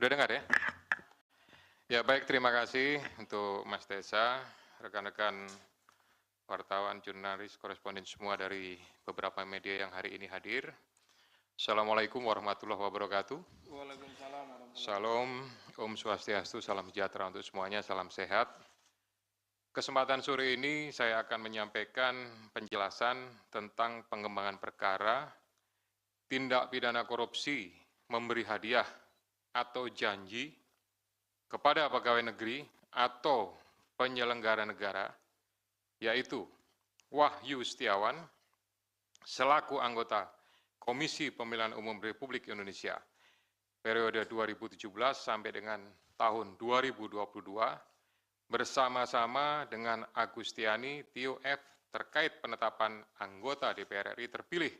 Sudah dengar ya? Ya baik, terima kasih untuk Mas Tessa, rekan-rekan wartawan, jurnalis, koresponden semua dari beberapa media yang hari ini hadir. Assalamualaikum warahmatullahi wabarakatuh. Waalaikumsalam warahmatullahi Salam, Om Swastiastu, salam sejahtera untuk semuanya, salam sehat. Kesempatan sore ini saya akan menyampaikan penjelasan tentang pengembangan perkara tindak pidana korupsi memberi hadiah atau janji kepada pegawai negeri atau penyelenggara negara, yaitu Wahyu Setiawan selaku anggota Komisi Pemilihan Umum Republik Indonesia periode 2017 sampai dengan tahun 2022 bersama-sama dengan Agustiani Tio F terkait penetapan anggota DPR RI terpilih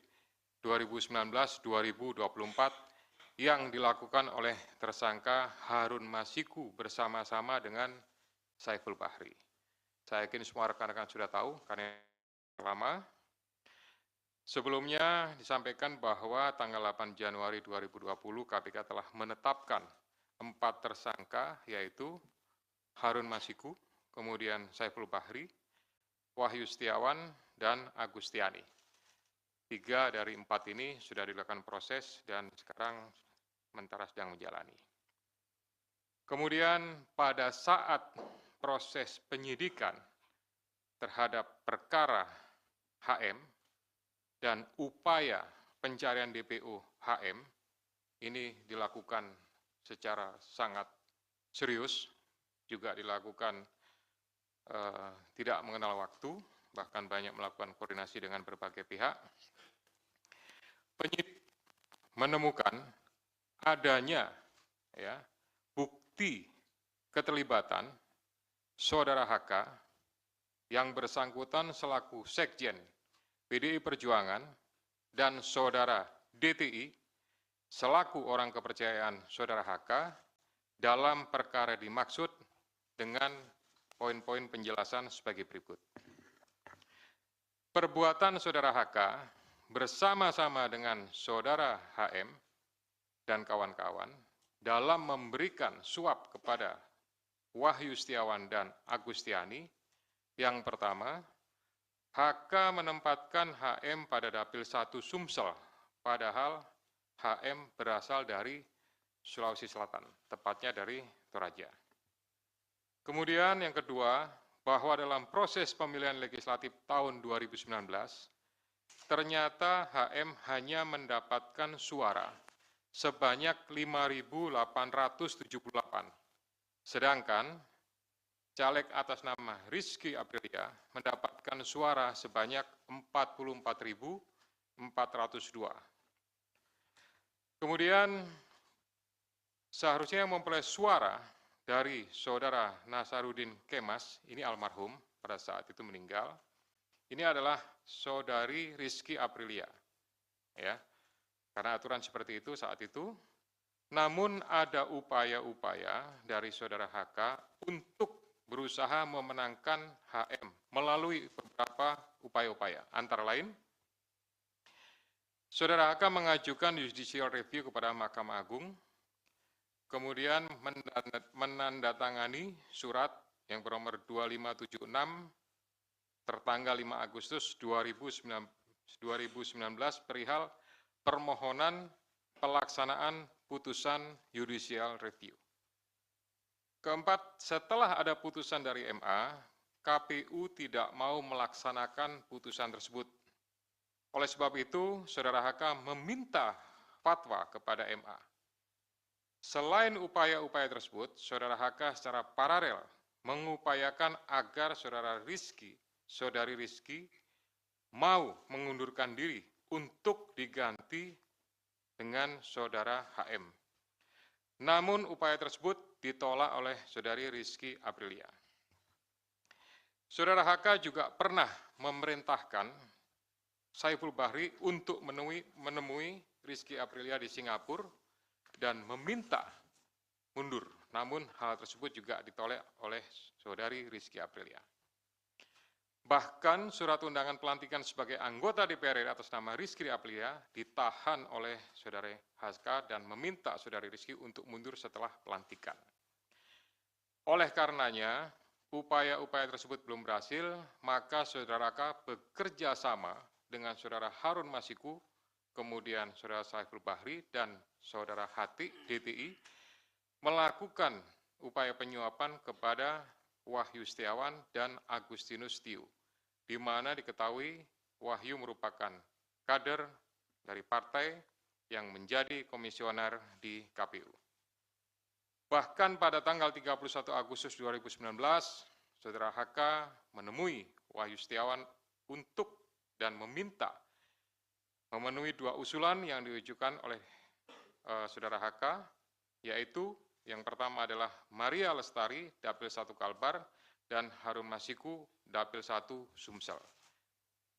2019-2024 yang dilakukan oleh tersangka Harun Masiku bersama-sama dengan Saiful Bahri. Saya yakin semua rekan-rekan sudah tahu karena lama. Sebelumnya disampaikan bahwa tanggal 8 Januari 2020 KPK telah menetapkan 4 tersangka, yaitu Harun Masiku, kemudian Saiful Bahri, Wahyu Setiawan, dan Agustiani. 3 dari 4 ini sudah dilakukan proses dan sekarang sementara sedang menjalani. Kemudian pada saat proses penyidikan terhadap perkara HM dan upaya pencarian DPO HM ini dilakukan secara sangat serius, juga dilakukan tidak mengenal waktu, bahkan banyak melakukan koordinasi dengan berbagai pihak. Penyidik menemukan adanya bukti keterlibatan Saudara HK yang bersangkutan selaku Sekjen PDI Perjuangan dan Saudara DTI selaku orang kepercayaan Saudara HK dalam perkara dimaksud dengan poin-poin penjelasan sebagai berikut. Perbuatan Saudara HK bersama-sama dengan Saudara HM dan kawan-kawan dalam memberikan suap kepada Wahyu Setiawan dan Agustiani. Yang pertama, HK menempatkan HM pada Dapil 1 Sumsel, padahal HM berasal dari Sulawesi Selatan, tepatnya dari Toraja. Kemudian yang kedua, bahwa dalam proses pemilihan legislatif tahun 2019, ternyata HM hanya mendapatkan suara sebanyak 5.878, sedangkan caleg atas nama Rizky Aprilia mendapatkan suara sebanyak 44.402. Kemudian seharusnya yang memperoleh suara dari Saudara Nasaruddin Kemas, ini almarhum pada saat itu meninggal, ini adalah Saudari Rizky Aprilia, ya, karena aturan seperti itu saat itu. Namun ada upaya-upaya dari Saudara HK untuk berusaha memenangkan HM melalui beberapa upaya-upaya. Antara lain, Saudara HK mengajukan judicial review kepada Mahkamah Agung, kemudian menandatangani surat yang bernomor 2576 tertanggal 5 Agustus 2019 perihal permohonan pelaksanaan putusan judicial review. Keempat, setelah ada putusan dari MA, KPU tidak mau melaksanakan putusan tersebut. Oleh sebab itu, Saudara HK meminta fatwa kepada MA. Selain upaya-upaya tersebut, Saudara HK secara paralel mengupayakan agar Saudari Rizky mau mengundurkan diri untuk diganti dengan Saudara HM. Namun upaya tersebut ditolak oleh Saudari Rizky Aprilia. Saudara HK juga pernah memerintahkan Saiful Bahri untuk menemui Rizky Aprilia di Singapura dan meminta mundur. Namun hal tersebut juga ditolak oleh Saudari Rizky Aprilia. Bahkan surat undangan pelantikan sebagai anggota DPR RI atas nama Rizky Aplia ditahan oleh Saudara Haska dan meminta Saudari Rizky untuk mundur setelah pelantikan. Oleh karenanya, upaya-upaya tersebut belum berhasil, maka Saudara K bekerja sama dengan Saudara Harun Masiku, kemudian Saudara Saiful Bahri, dan Saudara Hati, DTI, melakukan upaya penyuapan kepada Wahyu Setiawan dan Agustinus Tio, di mana diketahui Wahyu merupakan kader dari partai yang menjadi komisioner di KPU. Bahkan pada tanggal 31 Agustus 2019, Saudara HK menemui Wahyu Setiawan untuk dan meminta memenuhi dua usulan yang diajukan oleh Saudara HK, yaitu yang pertama adalah Maria Lestari, Dapil 1 Kalbar, dan Harun Masiku, Dapil 1 Sumsel.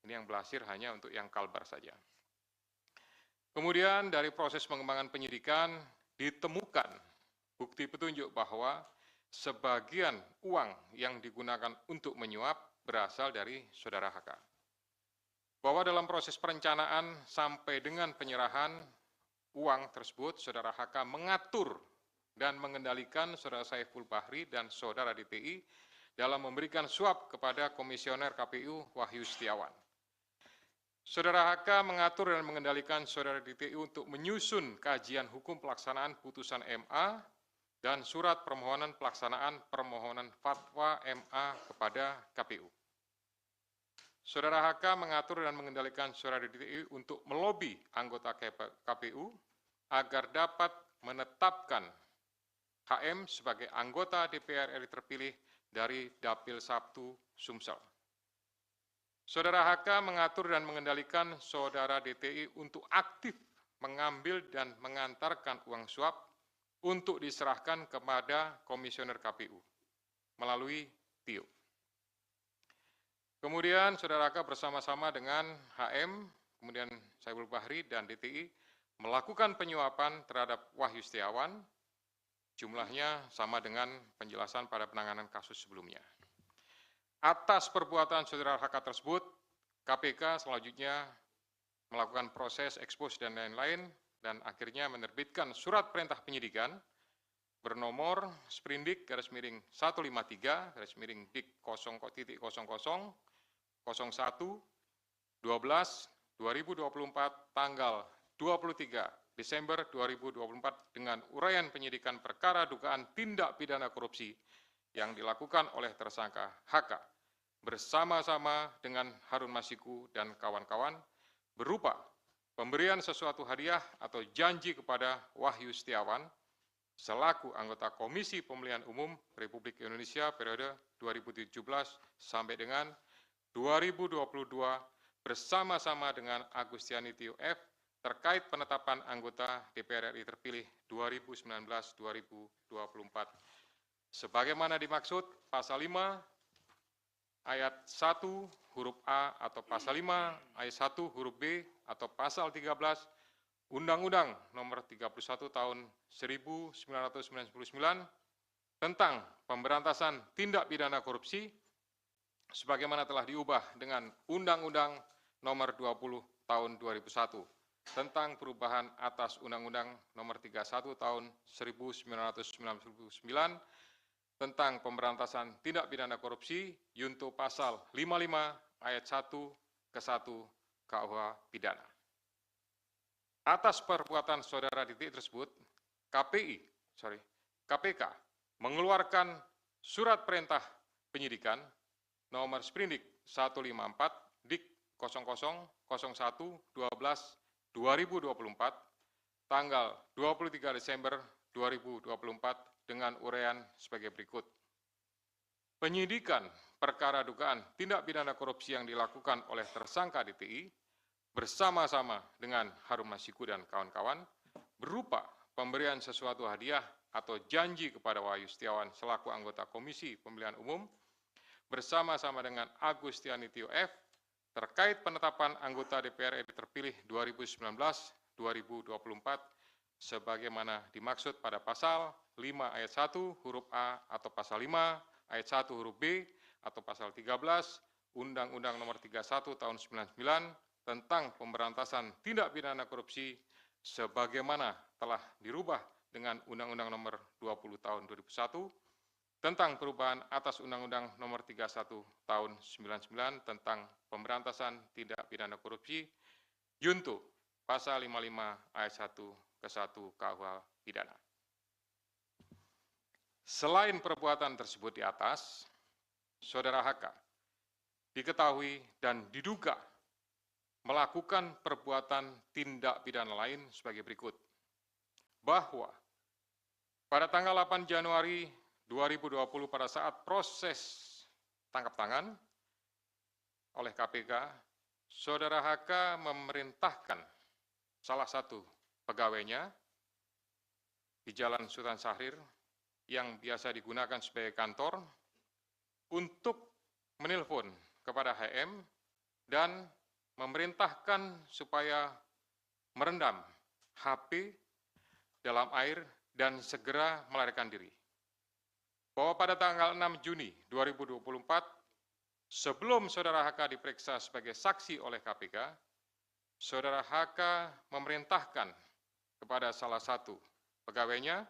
Ini yang berhasil hanya untuk yang Kalbar saja. Kemudian dari proses pengembangan penyidikan ditemukan bukti petunjuk bahwa sebagian uang yang digunakan untuk menyuap berasal dari Saudara HK. Bahwa dalam proses perencanaan sampai dengan penyerahan uang tersebut, Saudara HK mengatur dan mengendalikan Saudara Saiful Bahri dan Saudara DTI dalam memberikan suap kepada Komisioner KPU Wahyu Setiawan. Saudara HK mengatur dan mengendalikan Saudara DTI untuk menyusun kajian hukum pelaksanaan putusan MA dan surat permohonan pelaksanaan permohonan fatwa MA kepada KPU. Saudara HK mengatur dan mengendalikan Saudara DTI untuk melobi anggota KPU agar dapat menetapkan HM sebagai anggota DPR RI terpilih dari Dapil 1 Sumsel. Saudara HK mengatur dan mengendalikan Saudara DTI untuk aktif mengambil dan mengantarkan uang suap untuk diserahkan kepada Komisioner KPU melalui Tio. Kemudian Saudara HK bersama-sama dengan HM, kemudian Saiful Bahri dan DTI melakukan penyuapan terhadap Wahyu Setiawan, jumlahnya sama dengan penjelasan pada penanganan kasus sebelumnya. Atas perbuatan Saudara HK tersebut, KPK selanjutnya melakukan proses ekspos dan lain-lain, dan akhirnya menerbitkan surat perintah penyidikan bernomor Sprindik /153/Dik 0.0001 12/2024 tanggal 23 Desember 2024 dengan uraian penyidikan perkara dugaan tindak pidana korupsi yang dilakukan oleh tersangka HK bersama-sama dengan Harun Masiku dan kawan-kawan berupa pemberian sesuatu hadiah atau janji kepada Wahyu Setiawan selaku anggota Komisi Pemilihan Umum Republik Indonesia periode 2017 sampai dengan 2022 bersama-sama dengan Agustiani Tio F terkait penetapan anggota DPR RI terpilih 2019-2024. Sebagaimana dimaksud pasal 5 ayat 1 huruf A atau pasal 5 ayat 1 huruf B atau pasal 13 Undang-Undang nomor 31 tahun 1999 tentang pemberantasan tindak pidana korupsi sebagaimana telah diubah dengan Undang-Undang nomor 20 tahun 2001 tentang perubahan atas Undang-Undang nomor 31 tahun 1999 tentang pemberantasan tindak pidana korupsi yunto pasal 55 ayat 1 ke 1 KUH pidana. Atas perbuatan Saudara DTI tersebut, KPK mengeluarkan surat perintah penyidikan nomor Sprindik 154 Dik 0001/12/2024 tanggal 23 Desember 2024 dengan uraian sebagai berikut. Penyidikan perkara dugaan tindak pidana korupsi yang dilakukan oleh tersangka DTI bersama-sama dengan Harun Masiku dan kawan-kawan berupa pemberian sesuatu hadiah atau janji kepada Wahyu Setiawan selaku anggota Komisi Pemilihan Umum bersama-sama dengan Agustiani Tio F terkait penetapan anggota DPR RI terpilih 2019-2024 sebagaimana dimaksud pada pasal 5 ayat 1 huruf A atau pasal 5 ayat 1 huruf B atau pasal 13 Undang-Undang Nomor 31 Tahun 99 tentang pemberantasan tindak pidana korupsi sebagaimana telah dirubah dengan Undang-Undang Nomor 20 Tahun 2001 tentang perubahan atas Undang-Undang Nomor 31 Tahun 99 tentang pemberantasan tindak pidana korupsi junto pasal 55 ayat 1 ke 1 KUH pidana. Selain perbuatan tersebut di atas, Saudara HK diketahui dan diduga melakukan perbuatan tindak pidana lain sebagai berikut. Bahwa pada tanggal 8 Januari 2020 pada saat proses tangkap tangan oleh KPK, Saudara HK memerintahkan salah satu pegawainya di Jalan Sultan Syahrir yang biasa digunakan sebagai kantor untuk menelpon kepada HM dan memerintahkan supaya merendam HP dalam air dan segera melarikan diri. Bahwa pada tanggal 6 Juni 2024, sebelum Saudara HK diperiksa sebagai saksi oleh KPK, Saudara HK memerintahkan kepada salah satu pegawainya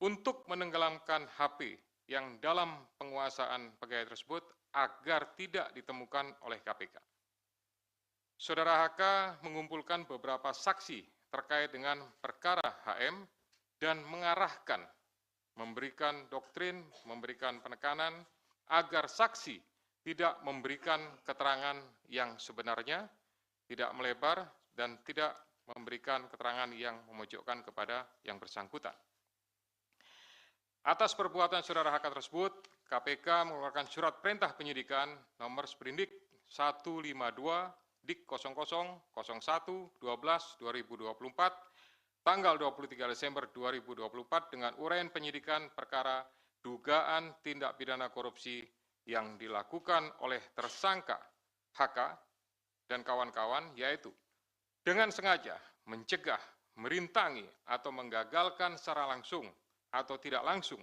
untuk menenggelamkan HP yang dalam penguasaan pegawai tersebut agar tidak ditemukan oleh KPK. Saudara HK mengumpulkan beberapa saksi terkait dengan perkara HM dan mengarahkan, memberikan doktrin, memberikan penekanan agar saksi tidak memberikan keterangan yang sebenarnya, tidak melebar, dan tidak memberikan keterangan yang memojokkan kepada yang bersangkutan. Atas perbuatan Saudara HK tersebut, KPK mengeluarkan surat perintah penyidikan nomor Sprindik 152 Dik 0001 12 2024 tanggal 23 Desember 2024 dengan uraian penyidikan perkara dugaan tindak pidana korupsi yang dilakukan oleh tersangka HK dan kawan-kawan, yaitu dengan sengaja mencegah, merintangi, atau menggagalkan secara langsung atau tidak langsung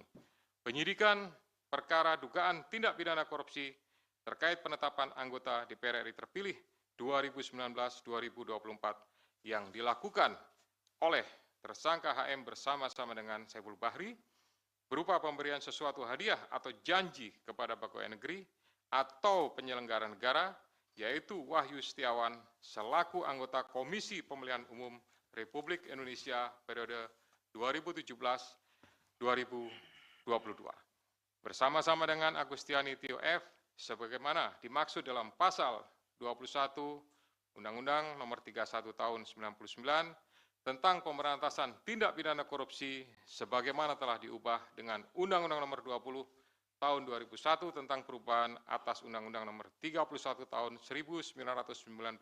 penyidikan perkara dugaan tindak pidana korupsi terkait penetapan anggota DPR RI terpilih 2019-2024 yang dilakukan oleh tersangka HM bersama-sama dengan Saiful Bahri berupa pemberian sesuatu hadiah atau janji kepada pegawai negeri atau penyelenggara negara, yaitu Wahyu Setiawan selaku anggota Komisi Pemilihan Umum Republik Indonesia periode 2017-2022. Bersama-sama dengan Agustiani Tio F. sebagaimana dimaksud dalam pasal 21 Undang-Undang Nomor 31 Tahun 99 tentang pemberantasan tindak pidana korupsi sebagaimana telah diubah dengan Undang-Undang Nomor 20 Tahun 2001 tentang perubahan atas Undang-Undang Nomor 31 Tahun 1999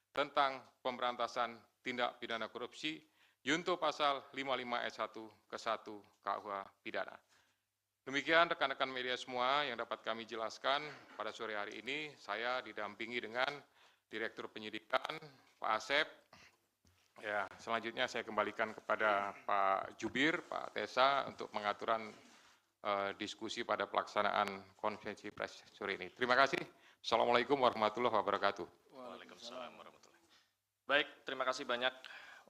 tentang pemberantasan tindak pidana korupsi junto pasal 55 ayat 1 ke 1 KUH pidana. Demikian rekan-rekan media semua yang dapat kami jelaskan pada sore hari ini. Saya didampingi dengan Direktur Penyidikan, Pak Asep. Ya, selanjutnya saya kembalikan kepada Pak Jubir, Pak Tesa untuk pengaturan diskusi pada pelaksanaan konferensi pers sore ini. Terima kasih. Assalamualaikum warahmatullahi wabarakatuh. Waalaikumsalam warahmatullahi wabarakatuh. Baik, terima kasih banyak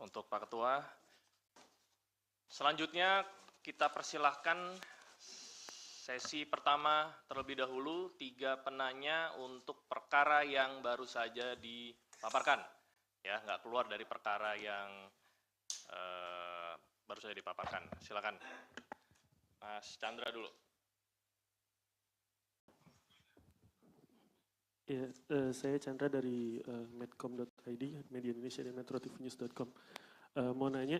untuk Pak Ketua. Selanjutnya kita persilahkan sesi pertama terlebih dahulu 3 penanya untuk perkara yang baru saja dipaparkan. Ya, nggak keluar dari perkara yang baru saja dipaparkan. Silakan, Mas Chandra dulu. Ya, saya Chandra dari medcom.id, Media Indonesia dan metrotvnews.com. Mau nanya,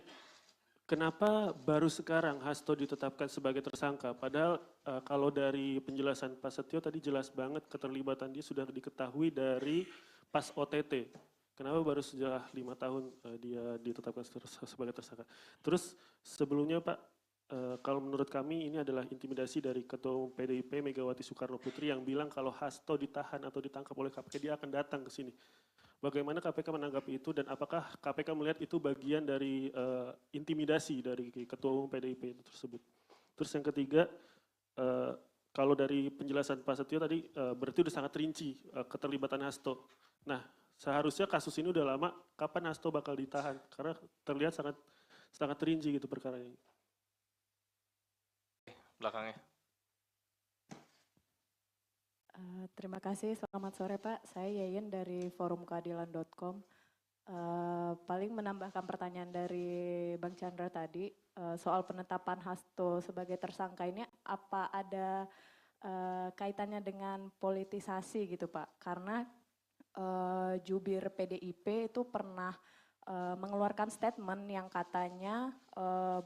kenapa baru sekarang Hasto ditetapkan sebagai tersangka? Padahal kalau dari penjelasan Pak Setio tadi jelas banget keterlibatan dia sudah diketahui dari pas OTT. Kenapa baru setelah 5 tahun dia ditetapkan sebagai tersangka? Terus sebelumnya Pak, kalau menurut kami ini adalah intimidasi dari Ketua Umum PDIP Megawati Soekarno Putri yang bilang kalau Hasto ditahan atau ditangkap oleh KPK dia akan datang ke sini. Bagaimana KPK menanggapi itu dan apakah KPK melihat itu bagian dari intimidasi dari Ketua Umum PDIP itu tersebut? Terus yang ketiga, kalau dari penjelasan Pak Setio tadi berarti udah sangat rinci keterlibatan Hasto. Nah, seharusnya kasus ini udah lama, kapan Hasto bakal ditahan? Karena terlihat sangat rinci gitu perkara ini. Belakangnya. Terima kasih, selamat sore Pak. Saya Yeyen dari forumkeadilan.com. Paling menambahkan pertanyaan dari Bang Chandra tadi, soal penetapan Hasto sebagai tersangka ini apa ada kaitannya dengan politisasi gitu Pak? Karena jubir PDIP itu pernah mengeluarkan statement yang katanya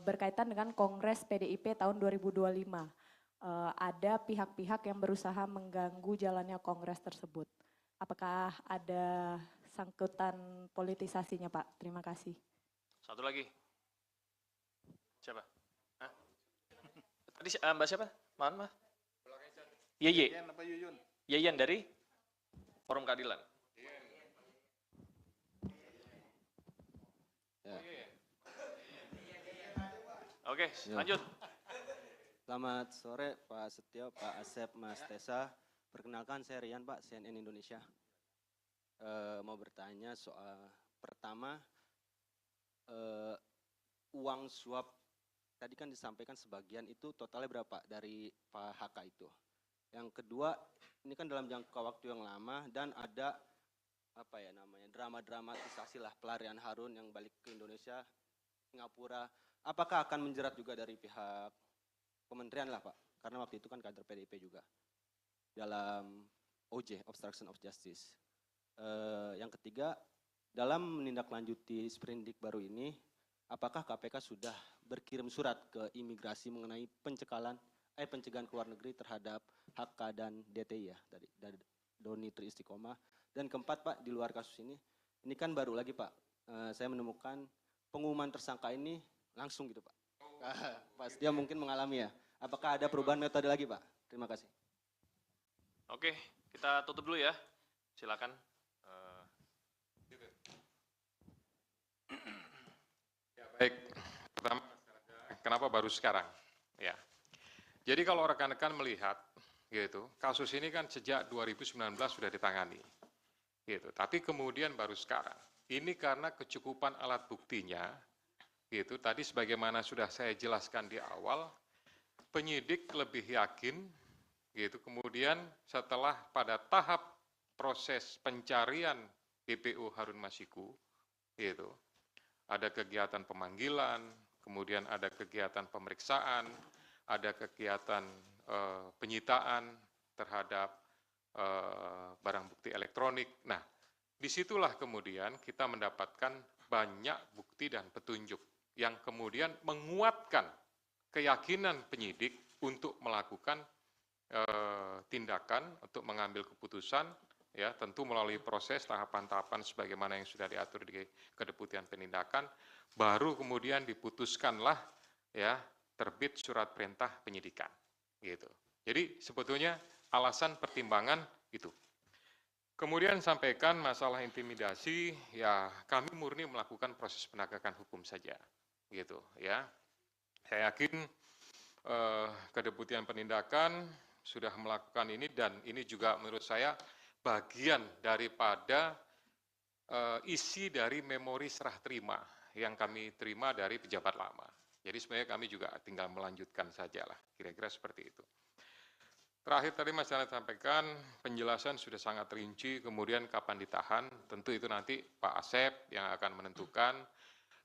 berkaitan dengan Kongres PDIP tahun 2025. Ada pihak-pihak yang berusaha mengganggu jalannya Kongres tersebut. Apakah ada sangkutan politisasinya Pak? Terima kasih. Satu lagi. Siapa? Hah? Tadi Mbak siapa? Maaf, Mbak. Yeye. Yeyen apa Yuyun? Yeyen dari Forum Keadilan. Oke, lanjut. Selamat sore Pak Setio, Pak Asep, Mas Tessa. Perkenalkan saya Rian Pak, CNN Indonesia. Mau bertanya soal pertama, uang suap tadi kan disampaikan sebagian itu totalnya berapa dari Pak HK itu. Yang kedua, ini kan dalam jangka waktu yang lama dan ada apa ya namanya drama-dramatisasi lah pelarian Harun yang balik ke Indonesia, Singapura. Apakah akan menjerat juga dari pihak kementerian lah Pak? Karena waktu itu kan kader PDIP juga dalam OJ, Obstruction of Justice. Yang ketiga, dalam menindaklanjuti sprindik baru ini, apakah KPK sudah berkirim surat ke imigrasi mengenai pencegahan ke luar negeri terhadap HK dan DTI ya, dari Doni Tri Istiqomah. Dan keempat Pak, di luar kasus ini kan baru lagi Pak, saya menemukan pengumuman tersangka ini langsung gitu Pak. Pak Setia mungkin mengalami ya. Apakah ada perubahan metode lagi Pak? Terima kasih. Oke, kita tutup dulu ya. Silakan. Baik, pertama, kenapa baru sekarang? Ya, jadi kalau rekan-rekan melihat, gitu, kasus ini kan sejak 2019 sudah ditangani, gitu. Tapi kemudian baru sekarang. Ini karena kecukupan alat buktinya, gitu. Tadi sebagaimana sudah saya jelaskan di awal, penyidik lebih yakin, gitu. Kemudian setelah pada tahap proses pencarian BPU Harun Masiku, gitu. Ada kegiatan pemanggilan, kemudian ada kegiatan pemeriksaan, ada kegiatan penyitaan terhadap barang bukti elektronik. Nah, disitulah kemudian kita mendapatkan banyak bukti dan petunjuk yang kemudian menguatkan keyakinan penyidik untuk melakukan tindakan, untuk mengambil keputusan, ya tentu melalui proses tahapan-tahapan sebagaimana yang sudah diatur di Kedeputian Penindakan, baru kemudian diputuskanlah ya terbit surat perintah penyidikan, gitu. Jadi sebetulnya alasan pertimbangan itu. Kemudian sampaikan masalah intimidasi, ya kami murni melakukan proses penegakan hukum saja, gitu ya. Saya yakin Kedeputian Penindakan sudah melakukan ini dan ini juga menurut saya bagian daripada isi dari memori serah terima yang kami terima dari pejabat lama. Jadi sebenarnya kami juga tinggal melanjutkan saja lah, kira-kira seperti itu. Terakhir tadi Mas Janet sampaikan, penjelasan sudah sangat rinci, kemudian kapan ditahan, tentu itu nanti Pak Asep yang akan menentukan.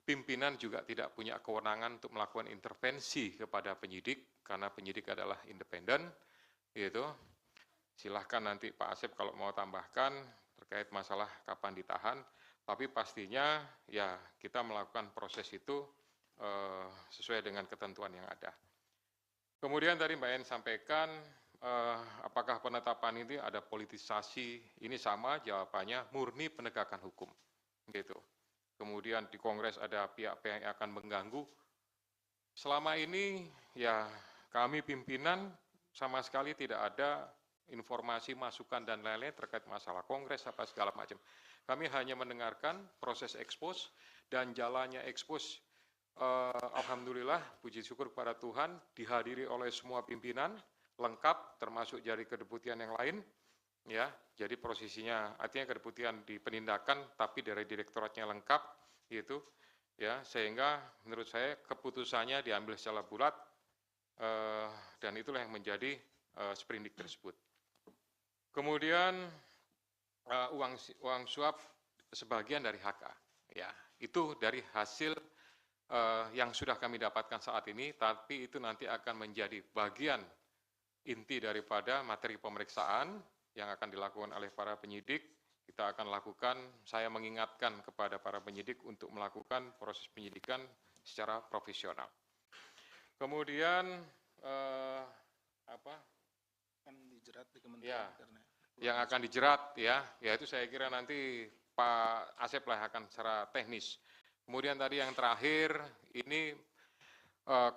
Pimpinan juga tidak punya kewenangan untuk melakukan intervensi kepada penyidik, karena penyidik adalah independen, gitu. Silahkan nanti Pak Asep kalau mau tambahkan terkait masalah kapan ditahan, tapi pastinya ya kita melakukan proses itu sesuai dengan ketentuan yang ada. Kemudian tadi Mbak En sampaikan apakah penetapan ini ada politisasi, ini sama jawabannya murni penegakan hukum. Gitu. Kemudian di Kongres ada pihak-pihak yang akan mengganggu. Selama ini ya kami pimpinan sama sekali tidak ada informasi, masukan, dan lain-lain terkait masalah Kongres, apa segala macam. Kami hanya mendengarkan proses ekspos dan jalannya ekspos, alhamdulillah, puji syukur kepada Tuhan, dihadiri oleh semua pimpinan, lengkap, termasuk dari kedeputian yang lain, ya. Jadi posisinya artinya kedeputian di penindakan, tapi dari direktoratnya lengkap, gitu, ya. Sehingga menurut saya keputusannya diambil secara bulat, dan itulah yang menjadi sprindik tersebut. Kemudian uang suap sebagian dari HK, ya. Itu dari hasil yang sudah kami dapatkan saat ini, tapi itu nanti akan menjadi bagian inti daripada materi pemeriksaan yang akan dilakukan oleh para penyidik. Kita akan lakukan, saya mengingatkan kepada para penyidik untuk melakukan proses penyidikan secara profesional. Kemudian Kan dijerat di Kementerian ya, karena yang akan dijerat, ya itu saya kira nanti Pak Asep lah akan secara teknis. Kemudian tadi yang terakhir, ini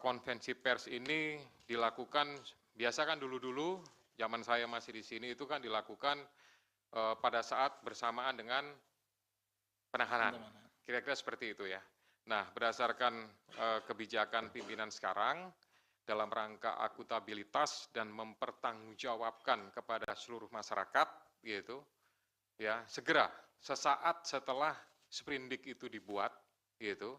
konvensi pers ini dilakukan, biasa kan dulu-dulu, zaman saya masih di sini itu kan dilakukan pada saat bersamaan dengan penahanan. Kira-kira seperti itu ya. Nah, berdasarkan kebijakan pimpinan sekarang, dalam rangka akuntabilitas dan mempertanggungjawabkan kepada seluruh masyarakat, gitu, ya segera sesaat setelah sprindik itu dibuat, gitu,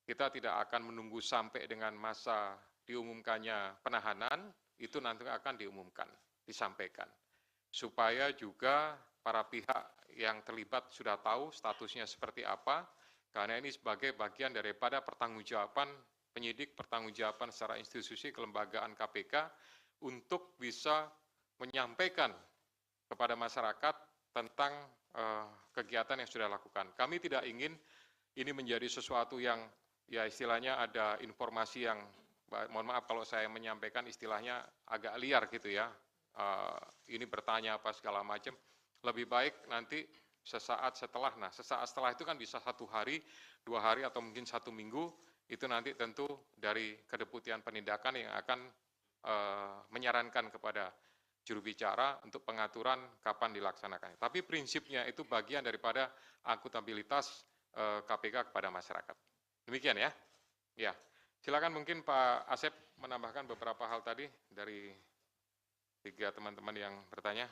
kita tidak akan menunggu sampai dengan masa diumumkannya penahanan, itu nanti akan diumumkan, disampaikan. Supaya juga para pihak yang terlibat sudah tahu statusnya seperti apa, karena ini sebagai bagian daripada pertanggungjawaban penyidik, pertanggungjawaban secara institusi kelembagaan KPK untuk bisa menyampaikan kepada masyarakat tentang kegiatan yang sudah dilakukan. Kami tidak ingin ini menjadi sesuatu yang ya istilahnya ada informasi yang, mohon maaf kalau saya menyampaikan istilahnya agak liar gitu ya, ini bertanya apa segala macam, lebih baik nanti sesaat setelah, nah sesaat setelah itu kan bisa 1 hari, 2 hari atau mungkin 1 minggu, itu nanti tentu dari kedeputian penindakan yang akan menyarankan kepada juru bicara untuk pengaturan kapan dilaksanakan. Tapi prinsipnya itu bagian daripada akuntabilitas KPK kepada masyarakat. Demikian ya. Ya, silakan mungkin Pak Asep menambahkan beberapa hal tadi dari 3 teman-teman yang bertanya.